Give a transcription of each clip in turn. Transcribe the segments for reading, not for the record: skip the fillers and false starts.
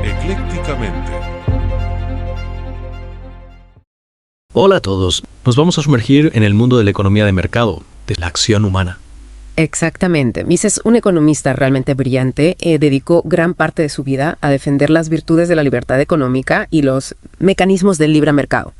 Eclécticamente. Hola a todos. Nos vamos a sumergir en el mundo de la economía de mercado, de la acción humana. Exactamente. Mises, un economista realmente brillante, dedicó gran parte de su vida a defender las virtudes de la libertad económica y los mecanismos del libre mercado.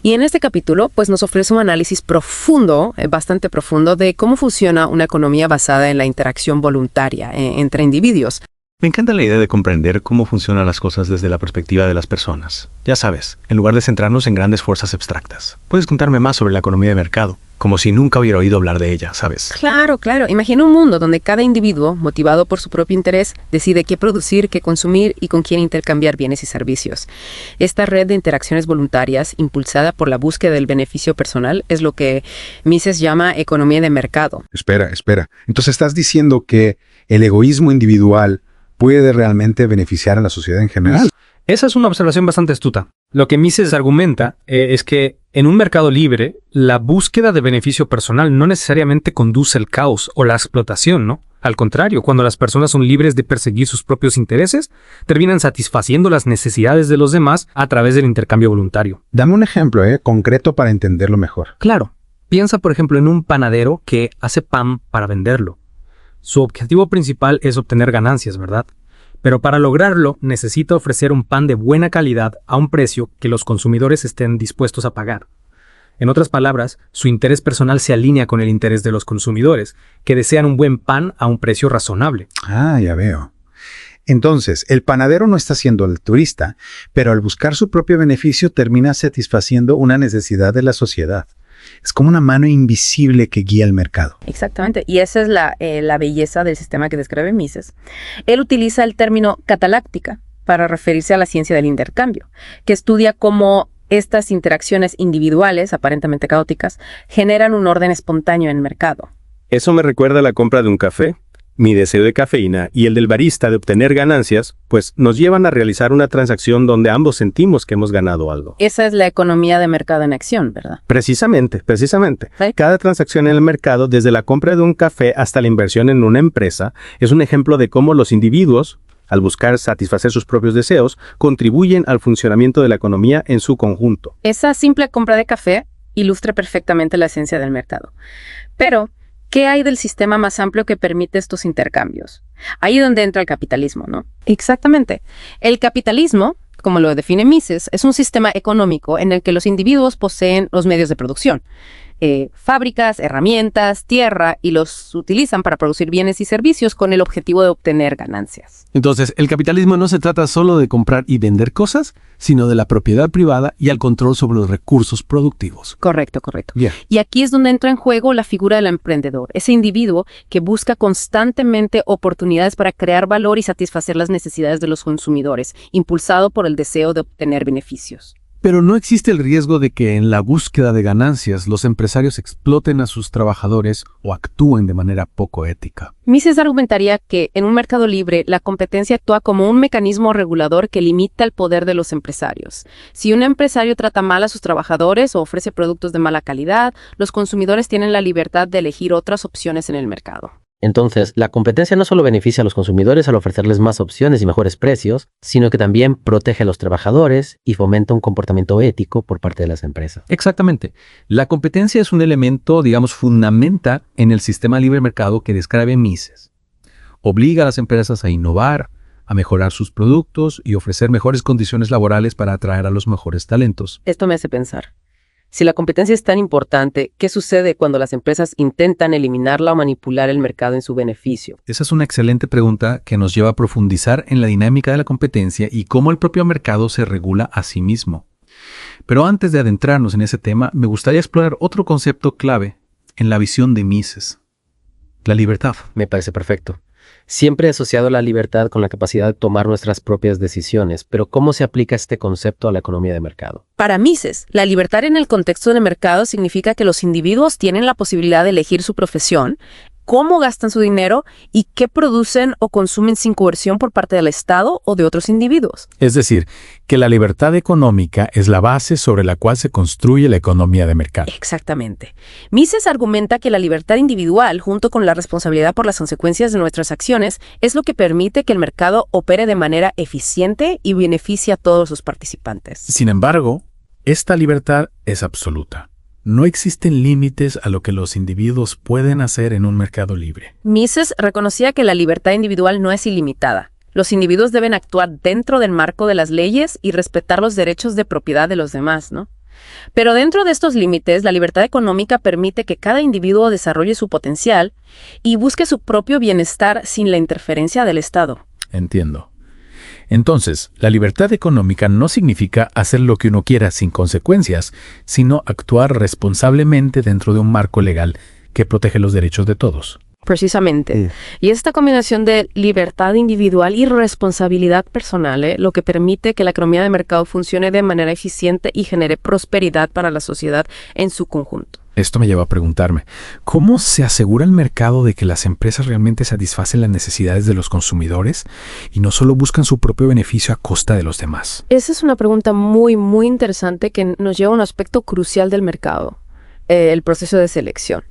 Y en este capítulo, pues nos ofrece un análisis profundo, bastante profundo, de cómo funciona una economía basada en la interacción voluntaria entre individuos. Me encanta la idea de comprender cómo funcionan las cosas desde la perspectiva de las personas. Ya sabes, en lugar de centrarnos en grandes fuerzas abstractas. Puedes contarme más sobre la economía de mercado, como si nunca hubiera oído hablar de ella, ¿sabes? Claro, claro. Imagina un mundo donde cada individuo, motivado por su propio interés, decide qué producir, qué consumir y con quién intercambiar bienes y servicios. Esta red de interacciones voluntarias, impulsada por la búsqueda del beneficio personal, es lo que Mises llama economía de mercado. Espera. Entonces estás diciendo que el egoísmo individual puede realmente beneficiar a la sociedad en general. Esa es una observación bastante astuta. Lo que Mises argumenta es que en un mercado libre, la búsqueda de beneficio personal no necesariamente conduce al caos o la explotación, ¿no? Al contrario, cuando las personas son libres de perseguir sus propios intereses, terminan satisfaciendo las necesidades de los demás a través del intercambio voluntario. Dame un ejemplo, concreto para entenderlo mejor. Claro. Piensa, por ejemplo, en un panadero que hace pan para venderlo. Su objetivo principal es obtener ganancias, ¿verdad? Pero para lograrlo, necesita ofrecer un pan de buena calidad a un precio que los consumidores estén dispuestos a pagar. En otras palabras, su interés personal se alinea con el interés de los consumidores, que desean un buen pan a un precio razonable. Ah, ya veo. Entonces, el panadero no está siendo altruista, pero al buscar su propio beneficio termina satisfaciendo una necesidad de la sociedad. Es como una mano invisible que guía el mercado. Exactamente, y esa es la belleza del sistema que describe Mises. Él utiliza el término cataláctica para referirse a la ciencia del intercambio, que estudia cómo estas interacciones individuales, aparentemente caóticas, generan un orden espontáneo en el mercado. Eso me recuerda a la compra de un café. Mi deseo de cafeína y el del barista de obtener ganancias, pues nos llevan a realizar una transacción donde ambos sentimos que hemos ganado algo. Esa es la economía de mercado en acción, ¿verdad? Precisamente. ¿Sí? Cada transacción en el mercado, desde la compra de un café hasta la inversión en una empresa, es un ejemplo de cómo los individuos, al buscar satisfacer sus propios deseos, contribuyen al funcionamiento de la economía en su conjunto. Esa simple compra de café ilustra perfectamente la esencia del mercado. Pero ¿qué hay del sistema más amplio que permite estos intercambios? Ahí es donde entra el capitalismo, ¿no? Exactamente. El capitalismo, como lo define Mises, es un sistema económico en el que los individuos poseen los medios de producción. Fábricas, herramientas, tierra, y los utilizan para producir bienes y servicios con el objetivo de obtener ganancias. Entonces, el capitalismo no se trata solo de comprar y vender cosas, sino de la propiedad privada y el control sobre los recursos productivos. Correcto. Bien. Y aquí es donde entra en juego la figura del emprendedor, ese individuo que busca constantemente oportunidades para crear valor y satisfacer las necesidades de los consumidores, impulsado por el deseo de obtener beneficios. Pero no existe el riesgo de que en la búsqueda de ganancias los empresarios exploten a sus trabajadores o actúen de manera poco ética. Mises argumentaría que en un mercado libre la competencia actúa como un mecanismo regulador que limita el poder de los empresarios. Si un empresario trata mal a sus trabajadores o ofrece productos de mala calidad, los consumidores tienen la libertad de elegir otras opciones en el mercado. Entonces, la competencia no solo beneficia a los consumidores al ofrecerles más opciones y mejores precios, sino que también protege a los trabajadores y fomenta un comportamiento ético por parte de las empresas. Exactamente. La competencia es un elemento, fundamental en el sistema libre mercado que describe Mises. Obliga a las empresas a innovar, a mejorar sus productos y ofrecer mejores condiciones laborales para atraer a los mejores talentos. Esto me hace pensar. Si la competencia es tan importante, ¿qué sucede cuando las empresas intentan eliminarla o manipular el mercado en su beneficio? Esa es una excelente pregunta que nos lleva a profundizar en la dinámica de la competencia y cómo el propio mercado se regula a sí mismo. Pero antes de adentrarnos en ese tema, me gustaría explorar otro concepto clave en la visión de Mises: la libertad. Me parece perfecto. Siempre he asociado la libertad con la capacidad de tomar nuestras propias decisiones, pero ¿cómo se aplica este concepto a la economía de mercado? Para Mises, la libertad en el contexto de mercado significa que los individuos tienen la posibilidad de elegir su profesión, cómo gastan su dinero y qué producen o consumen sin coerción por parte del Estado o de otros individuos. Es decir, que la libertad económica es la base sobre la cual se construye la economía de mercado. Exactamente. Mises argumenta que la libertad individual, junto con la responsabilidad por las consecuencias de nuestras acciones, es lo que permite que el mercado opere de manera eficiente y beneficie a todos sus participantes. Sin embargo, esta libertad es absoluta. No existen límites a lo que los individuos pueden hacer en un mercado libre. Mises reconocía que la libertad individual no es ilimitada. Los individuos deben actuar dentro del marco de las leyes y respetar los derechos de propiedad de los demás, ¿no? Pero dentro de estos límites, la libertad económica permite que cada individuo desarrolle su potencial y busque su propio bienestar sin la interferencia del Estado. Entiendo. Entonces, la libertad económica no significa hacer lo que uno quiera sin consecuencias, sino actuar responsablemente dentro de un marco legal que protege los derechos de todos. Precisamente. Y esta combinación de libertad individual y responsabilidad personal, lo que permite que la economía de mercado funcione de manera eficiente y genere prosperidad para la sociedad en su conjunto. Esto me lleva a preguntarme, ¿cómo se asegura el mercado de que las empresas realmente satisfacen las necesidades de los consumidores y no solo buscan su propio beneficio a costa de los demás? Esa es una pregunta muy, muy interesante que nos lleva a un aspecto crucial del mercado. El proceso de selección.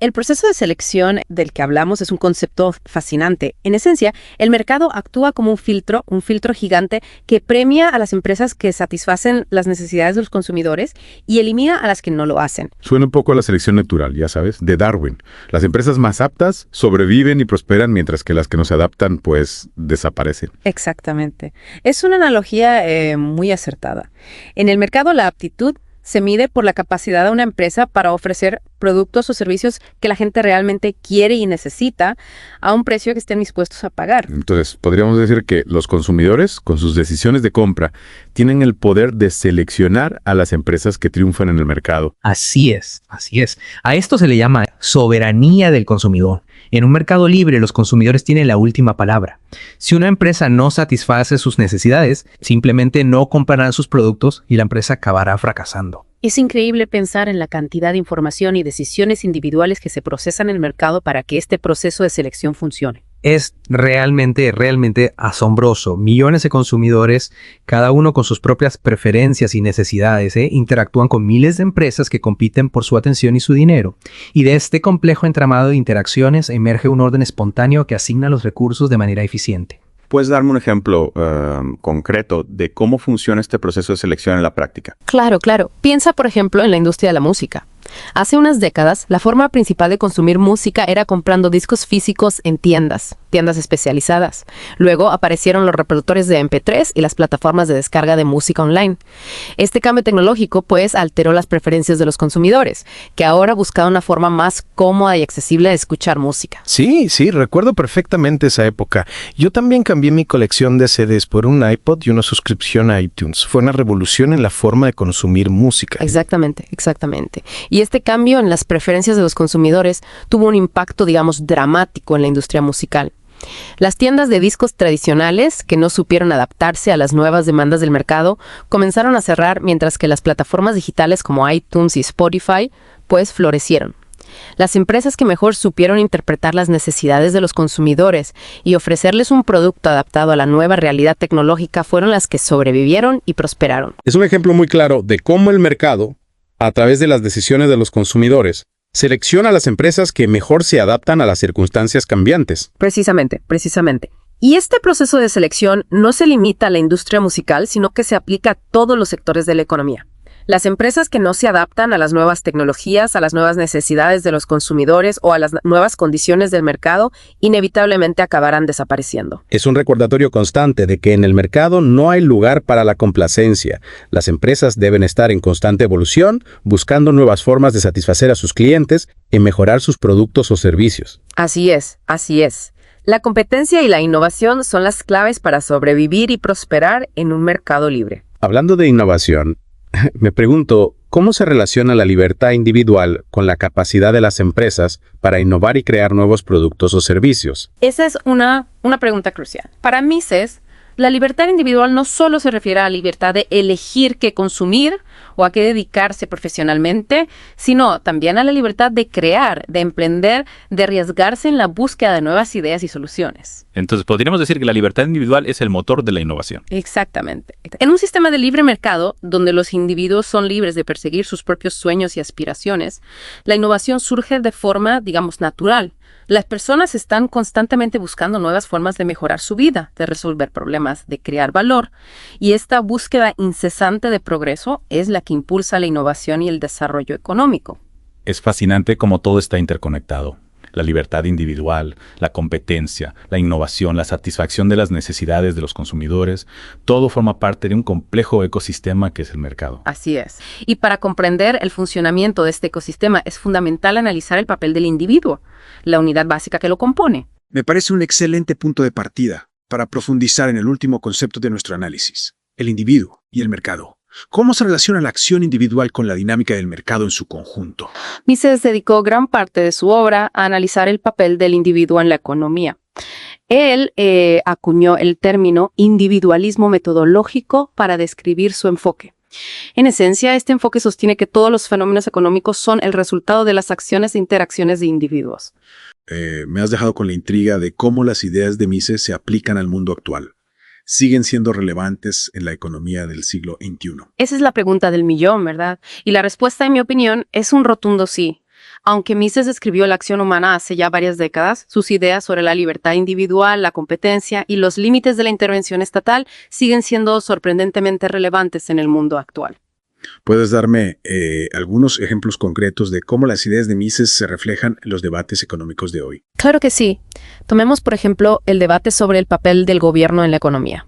El proceso de selección del que hablamos es un concepto fascinante. En esencia, el mercado actúa como un filtro gigante que premia a las empresas que satisfacen las necesidades de los consumidores y elimina a las que no lo hacen. Suena un poco a la selección natural, ya sabes, de Darwin. Las empresas más aptas sobreviven y prosperan, mientras que las que no se adaptan, pues, desaparecen. Exactamente. Es una analogía muy acertada. En el mercado, la aptitud se mide por la capacidad de una empresa para ofrecer productos o servicios que la gente realmente quiere y necesita a un precio que estén dispuestos a pagar. Entonces, podríamos decir que los consumidores, con sus decisiones de compra, tienen el poder de seleccionar a las empresas que triunfan en el mercado. Así es, así es. A esto se le llama soberanía del consumidor. En un mercado libre, los consumidores tienen la última palabra. Si una empresa no satisface sus necesidades, simplemente no comprarán sus productos y la empresa acabará fracasando. Es increíble pensar en la cantidad de información y decisiones individuales que se procesan en el mercado para que este proceso de selección funcione. Es realmente asombroso. Millones de consumidores, cada uno con sus propias preferencias y necesidades, interactúan con miles de empresas que compiten por su atención y su dinero. Y de este complejo entramado de interacciones emerge un orden espontáneo que asigna los recursos de manera eficiente. ¿Puedes darme un ejemplo concreto de cómo funciona este proceso de selección en la práctica? Claro. Piensa, por ejemplo, en la industria de la música. Hace unas décadas, la forma principal de consumir música era comprando discos físicos en tiendas especializadas. Luego aparecieron los reproductores de MP3 y las plataformas de descarga de música online. Este cambio tecnológico, pues, alteró las preferencias de los consumidores, que ahora buscaban una forma más cómoda y accesible de escuchar música. Sí, recuerdo perfectamente esa época. Yo también cambié mi colección de CDs por un iPod y una suscripción a iTunes. Fue una revolución en la forma de consumir música. Exactamente. Y este cambio en las preferencias de los consumidores tuvo un impacto, dramático en la industria musical. Las tiendas de discos tradicionales, que no supieron adaptarse a las nuevas demandas del mercado, comenzaron a cerrar, mientras que las plataformas digitales como iTunes y Spotify, pues, florecieron. Las empresas que mejor supieron interpretar las necesidades de los consumidores y ofrecerles un producto adaptado a la nueva realidad tecnológica fueron las que sobrevivieron y prosperaron. Es un ejemplo muy claro de cómo el mercado, a través de las decisiones de los consumidores, selecciona a las empresas que mejor se adaptan a las circunstancias cambiantes. Precisamente. Y este proceso de selección no se limita a la industria musical, sino que se aplica a todos los sectores de la economía. Las empresas que no se adaptan a las nuevas tecnologías, a las nuevas necesidades de los consumidores o a las nuevas condiciones del mercado, inevitablemente acabarán desapareciendo. Es un recordatorio constante de que en el mercado no hay lugar para la complacencia. Las empresas deben estar en constante evolución, buscando nuevas formas de satisfacer a sus clientes y mejorar sus productos o servicios. Así es. La competencia y la innovación son las claves para sobrevivir y prosperar en un mercado libre. Hablando de innovación, me pregunto, ¿cómo se relaciona la libertad individual con la capacidad de las empresas para innovar y crear nuevos productos o servicios? Esa es una pregunta crucial. Para Mises, La libertad individual no solo se refiere a la libertad de elegir qué consumir o a qué dedicarse profesionalmente, sino también a la libertad de crear, de emprender, de arriesgarse en la búsqueda de nuevas ideas y soluciones. Entonces, podríamos decir que la libertad individual es el motor de la innovación. Exactamente. En un sistema de libre mercado, donde los individuos son libres de perseguir sus propios sueños y aspiraciones, la innovación surge de forma, digamos, natural. Las personas están constantemente buscando nuevas formas de mejorar su vida, de resolver problemas, de crear valor, y esta búsqueda incesante de progreso es la que impulsa la innovación y el desarrollo económico. Es fascinante cómo todo está interconectado. La libertad individual, la competencia, la innovación, la satisfacción de las necesidades de los consumidores, todo forma parte de un complejo ecosistema que es el mercado. Así es. Y para comprender el funcionamiento de este ecosistema es fundamental analizar el papel del individuo, la unidad básica que lo compone. Me parece un excelente punto de partida para profundizar en el último concepto de nuestro análisis, el individuo y el mercado. ¿Cómo se relaciona la acción individual con la dinámica del mercado en su conjunto? Mises dedicó gran parte de su obra a analizar el papel del individuo en la economía. Él acuñó el término individualismo metodológico para describir su enfoque. En esencia, este enfoque sostiene que todos los fenómenos económicos son el resultado de las acciones e interacciones de individuos. Me has dejado con la intriga de cómo las ideas de Mises se aplican al mundo actual. ¿Siguen siendo relevantes en la economía del siglo XXI? Esa es la pregunta del millón, ¿verdad? Y la respuesta, en mi opinión, es un rotundo sí. Aunque Mises escribió La acción humana hace ya varias décadas, sus ideas sobre la libertad individual, la competencia y los límites de la intervención estatal siguen siendo sorprendentemente relevantes en el mundo actual. ¿Puedes darme algunos ejemplos concretos de cómo las ideas de Mises se reflejan en los debates económicos de hoy? Claro que sí. Tomemos, por ejemplo, el debate sobre el papel del gobierno en la economía.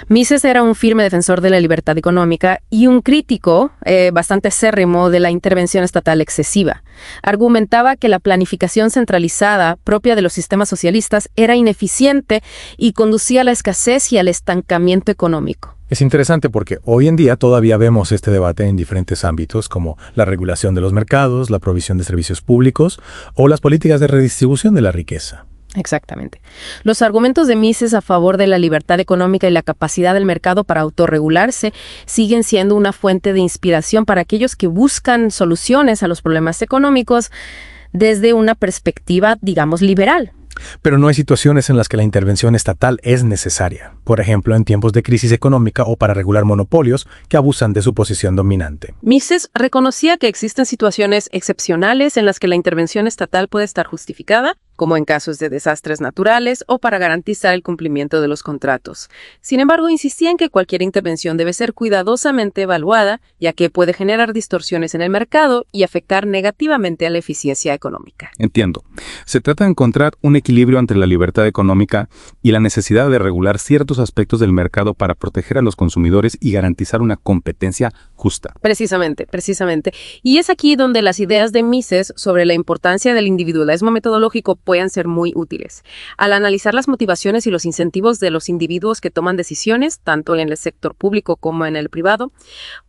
Mises era un firme defensor de la libertad económica y un crítico bastante acérrimo de la intervención estatal excesiva. Argumentaba que la planificación centralizada propia de los sistemas socialistas era ineficiente y conducía a la escasez y al estancamiento económico. Es interesante porque hoy en día todavía vemos este debate en diferentes ámbitos como la regulación de los mercados, la provisión de servicios públicos o las políticas de redistribución de la riqueza. Exactamente. Los argumentos de Mises a favor de la libertad económica y la capacidad del mercado para autorregularse siguen siendo una fuente de inspiración para aquellos que buscan soluciones a los problemas económicos desde una perspectiva, digamos, liberal. Pero no hay situaciones en las que la intervención estatal es necesaria, por ejemplo, en tiempos de crisis económica o para regular monopolios que abusan de su posición dominante. Mises reconocía que existen situaciones excepcionales en las que la intervención estatal puede estar justificada, como en casos de desastres naturales o para garantizar el cumplimiento de los contratos. Sin embargo, insistía en que cualquier intervención debe ser cuidadosamente evaluada, ya que puede generar distorsiones en el mercado y afectar negativamente a la eficiencia económica. Entiendo. Se trata de encontrar un equilibrio entre la libertad económica y la necesidad de regular ciertos aspectos del mercado para proteger a los consumidores y garantizar una competencia justa. Precisamente. Y es aquí donde las ideas de Mises sobre la importancia del individualismo metodológico pueden ser muy útiles. Al analizar las motivaciones y los incentivos de los individuos que toman decisiones, tanto en el sector público como en el privado,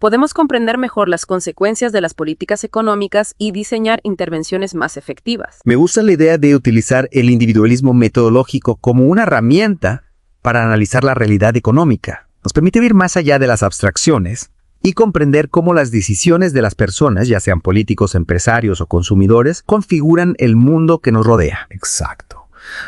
podemos comprender mejor las consecuencias de las políticas económicas y diseñar intervenciones más efectivas. Me gusta la idea de utilizar el individualismo metodológico como una herramienta para analizar la realidad económica. Nos permite ir más allá de las abstracciones y comprender cómo las decisiones de las personas, ya sean políticos, empresarios o consumidores, configuran el mundo que nos rodea. Exacto.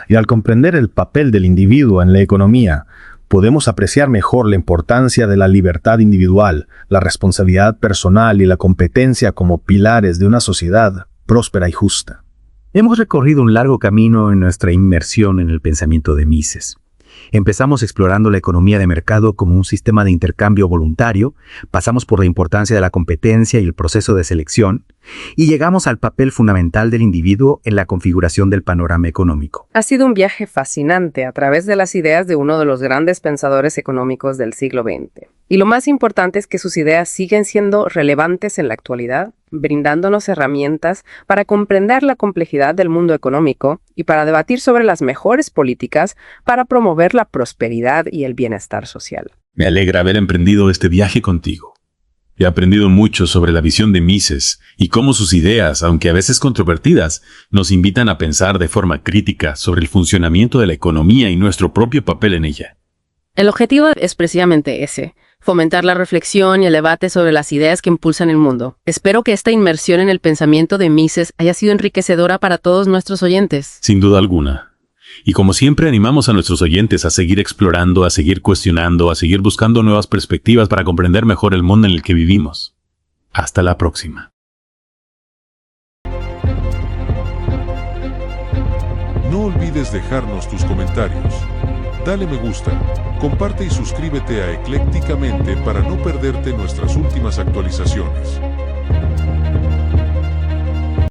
Y al comprender el papel del individuo en la economía, podemos apreciar mejor la importancia de la libertad individual, la responsabilidad personal y la competencia como pilares de una sociedad próspera y justa. Hemos recorrido un largo camino en nuestra inmersión en el pensamiento de Mises. Empezamos explorando la economía de mercado como un sistema de intercambio voluntario, pasamos por la importancia de la competencia y el proceso de selección, y llegamos al papel fundamental del individuo en la configuración del panorama económico. Ha sido un viaje fascinante a través de las ideas de uno de los grandes pensadores económicos del siglo XX. Y lo más importante es que sus ideas siguen siendo relevantes en la actualidad, brindándonos herramientas para comprender la complejidad del mundo económico y para debatir sobre las mejores políticas para promover la prosperidad y el bienestar social. Me alegra haber emprendido este viaje contigo. He aprendido mucho sobre la visión de Mises y cómo sus ideas, aunque a veces controvertidas, nos invitan a pensar de forma crítica sobre el funcionamiento de la economía y nuestro propio papel en ella. El objetivo es precisamente ese, fomentar la reflexión y el debate sobre las ideas que impulsan el mundo. Espero que esta inmersión en el pensamiento de Mises haya sido enriquecedora para todos nuestros oyentes. Sin duda alguna. Y como siempre animamos a nuestros oyentes a seguir explorando, a seguir cuestionando, a seguir buscando nuevas perspectivas para comprender mejor el mundo en el que vivimos. Hasta la próxima. No olvides dejarnos tus comentarios. Dale me gusta, comparte y suscríbete a Eclécticamente para no perderte nuestras últimas actualizaciones.